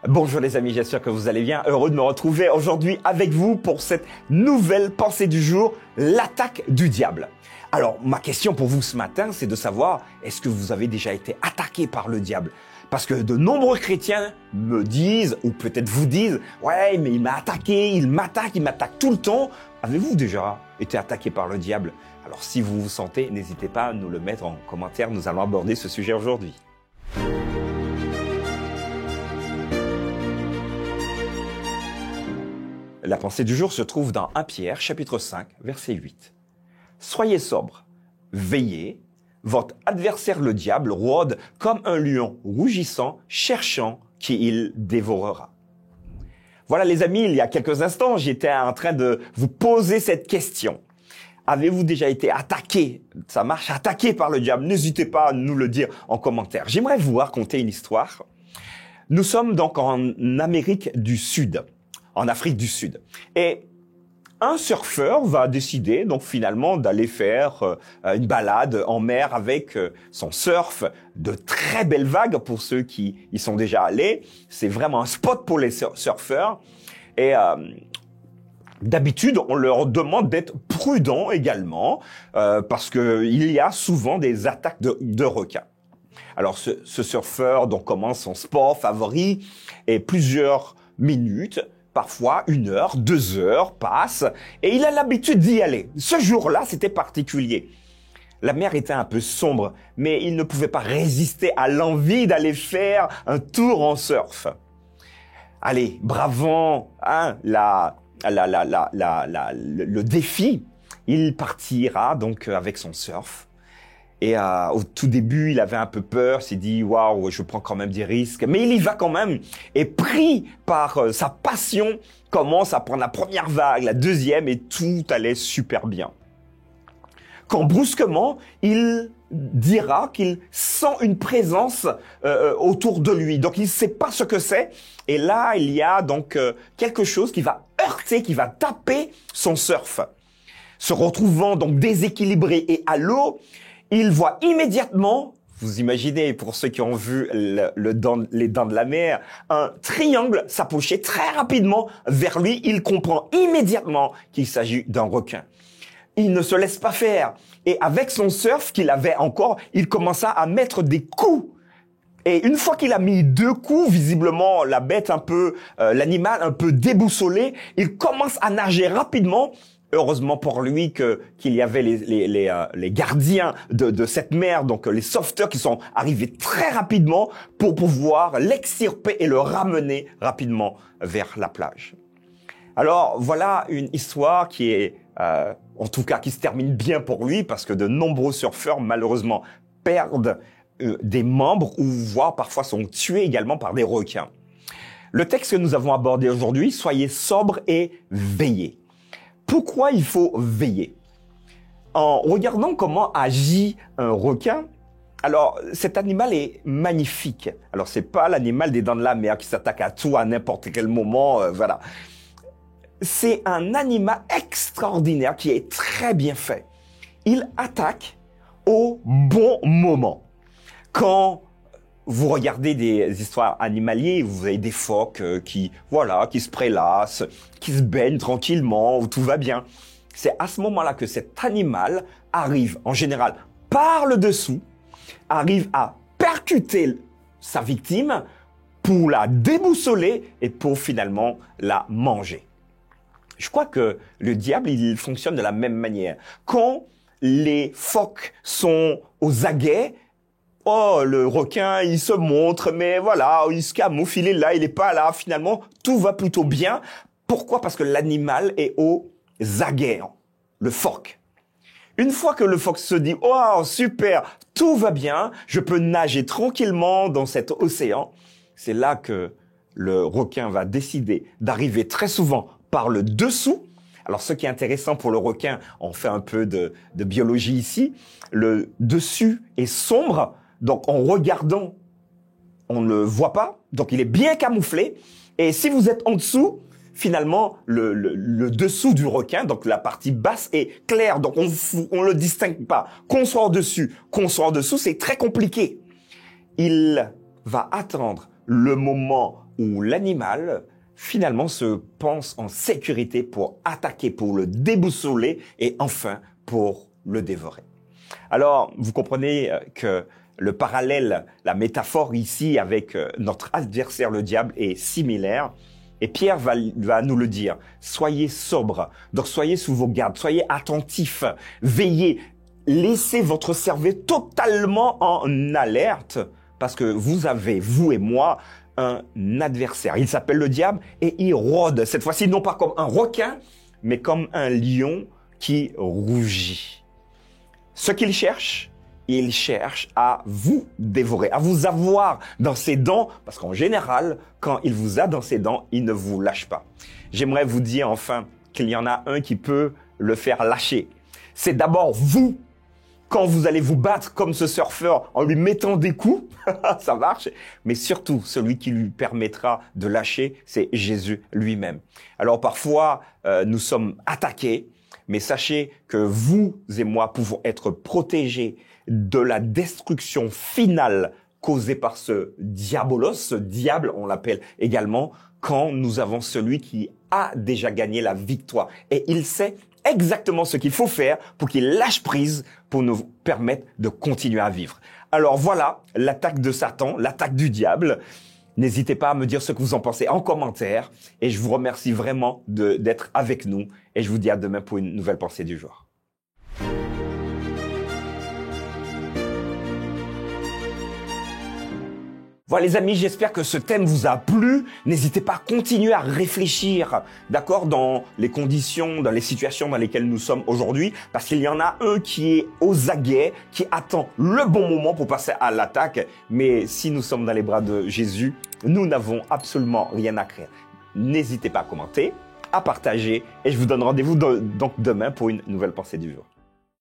Bonjour les amis, j'espère que vous allez bien. Heureux de me retrouver aujourd'hui avec vous pour cette nouvelle pensée du jour, l'attaque du diable. Alors, ma question pour vous ce matin, c'est de savoir, est-ce que vous avez déjà été attaqué par le diable ? Parce que de nombreux chrétiens me disent, ou peut-être vous disent, ouais, mais il m'a attaqué, il m'attaque tout le temps. Avez-vous déjà été attaqué par le diable ? Alors, si vous vous sentez, n'hésitez pas à nous le mettre en commentaire, nous allons aborder ce sujet aujourd'hui. La pensée du jour se trouve dans 1 Pierre, chapitre 5, verset 8. Soyez sobres, veillez, votre adversaire le diable rôde comme un lion rougissant, cherchant qui il dévorera. Voilà les amis, il y a quelques instants, j'étais en train de vous poser cette question. Avez-vous déjà été attaqué, ça marche, attaqué par le diable? N'hésitez pas à nous le dire en commentaire. J'aimerais vous raconter une histoire. Nous sommes donc en Amérique du Sud. En Afrique du Sud. Et un surfeur va décider donc finalement d'aller faire une balade en mer avec son surf, de très belles vagues pour ceux qui y sont déjà allés. C'est vraiment un spot pour les surfeurs. Et d'habitude, on leur demande d'être prudents également parce que il y a souvent des attaques de requins. Alors ce surfeur donc commence son sport favori et plusieurs minutes, parfois 1 heure, 2 heures passent et il a l'habitude d'y aller. Ce jour-là, c'était particulier. La mer était un peu sombre, mais il ne pouvait pas résister à l'envie d'aller faire un tour en surf. Allez, bravant le défi, il partira donc avec son surf. Et au tout début, il avait un peu peur, s'est dit « Waouh, je prends quand même des risques ». Mais il y va quand même. Et pris par sa passion, commence à prendre la première vague, la deuxième, et tout allait super bien. Quand brusquement, il dira qu'il sent une présence autour de lui. Donc, il ne sait pas ce que c'est. Et là, il y a donc quelque chose qui va heurter, qui va taper son surf. Se retrouvant donc déséquilibré et à l'eau, il voit immédiatement, vous imaginez pour ceux qui ont vu les dents de la mer, un triangle s'approcher très rapidement vers lui. Il comprend immédiatement qu'il s'agit d'un requin. Il ne se laisse pas faire. Et avec son surf qu'il avait encore, il commença à mettre des coups. Et une fois qu'il a mis 2 coups, visiblement la bête l'animal un peu déboussolé, il commence à nager rapidement. Heureusement pour lui qu'il y avait les gardiens de cette mer, donc les sauveteurs qui sont arrivés très rapidement pour pouvoir l'extirper et le ramener rapidement vers la plage. Alors voilà une histoire qui est, en tout cas, qui se termine bien pour lui parce que de nombreux surfeurs malheureusement perdent des membres ou voire parfois sont tués également par des requins. Le texte que nous avons abordé aujourd'hui, soyez sobres et veillez. Pourquoi il faut veiller? En regardant comment agit un requin, alors cet animal est magnifique. Alors c'est pas l'animal des dents de la mer qui s'attaque à tout à n'importe quel moment, voilà. C'est un animal extraordinaire qui est très bien fait. Il attaque au bon moment. Quand vous regardez des histoires animalières, vous avez des phoques qui se prélassent, qui se baignent tranquillement, où tout va bien. C'est à ce moment-là que cet animal arrive, en général, par le dessous, arrive à percuter sa victime pour la déboussoler et pour finalement la manger. Je crois que le diable, il fonctionne de la même manière. Quand les phoques sont aux aguets, oh, le requin, il se montre, mais voilà, il se camoufle, il est là, il n'est pas là. Finalement, tout va plutôt bien. Pourquoi? Parce que l'animal est aux aguets, le phoque. Une fois que le phoque se dit « Oh, super, tout va bien, je peux nager tranquillement dans cet océan », c'est là que le requin va décider d'arriver très souvent par le dessous. Alors, ce qui est intéressant pour le requin, on fait un peu de biologie ici, le dessus est sombre. Donc, en regardant, on ne le voit pas. Donc, il est bien camouflé. Et si vous êtes en dessous, finalement, le dessous du requin, donc la partie basse, est claire. Donc, on le distingue pas. Qu'on soit en dessus, qu'on soit en dessous, c'est très compliqué. Il va attendre le moment où l'animal finalement se pense en sécurité pour attaquer, pour le déboussoler et enfin pour le dévorer. Alors, vous comprenez que le parallèle, la métaphore ici avec notre adversaire le diable est similaire. Et Pierre va nous le dire. Soyez sobres. Donc soyez sous vos gardes. Soyez attentifs. Veillez. Laissez votre cerveau totalement en alerte parce que vous avez, vous et moi, un adversaire. Il s'appelle le diable et il rôde. Cette fois-ci, non pas comme un requin, mais comme un lion qui rougit. Ce qu'il cherche, il cherche à vous dévorer, à vous avoir dans ses dents, parce qu'en général, quand il vous a dans ses dents, il ne vous lâche pas. J'aimerais vous dire enfin qu'il y en a un qui peut le faire lâcher. C'est d'abord vous. Quand vous allez vous battre comme ce surfeur en lui mettant des coups, ça marche. Mais surtout, celui qui lui permettra de lâcher, c'est Jésus lui-même. Alors parfois, nous sommes attaqués, mais sachez que vous et moi pouvons être protégés de la destruction finale causée par ce diabolos, ce diable, on l'appelle également, quand nous avons celui qui a déjà gagné la victoire. Et il sait exactement ce qu'il faut faire pour qu'il lâche prise pour nous permettre de continuer à vivre. Alors voilà l'attaque de Satan, l'attaque du diable. N'hésitez pas à me dire ce que vous en pensez en commentaire et je vous remercie vraiment d'être avec nous et je vous dis à demain pour une nouvelle pensée du jour. Voilà les amis, j'espère que ce thème vous a plu. N'hésitez pas à continuer à réfléchir, d'accord, dans les conditions, dans les situations dans lesquelles nous sommes aujourd'hui, parce qu'il y en a un qui est aux aguets, qui attend le bon moment pour passer à l'attaque. Mais si nous sommes dans les bras de Jésus, nous n'avons absolument rien à craindre. N'hésitez pas à commenter, à partager, et je vous donne rendez-vous donc demain pour une nouvelle pensée du jour.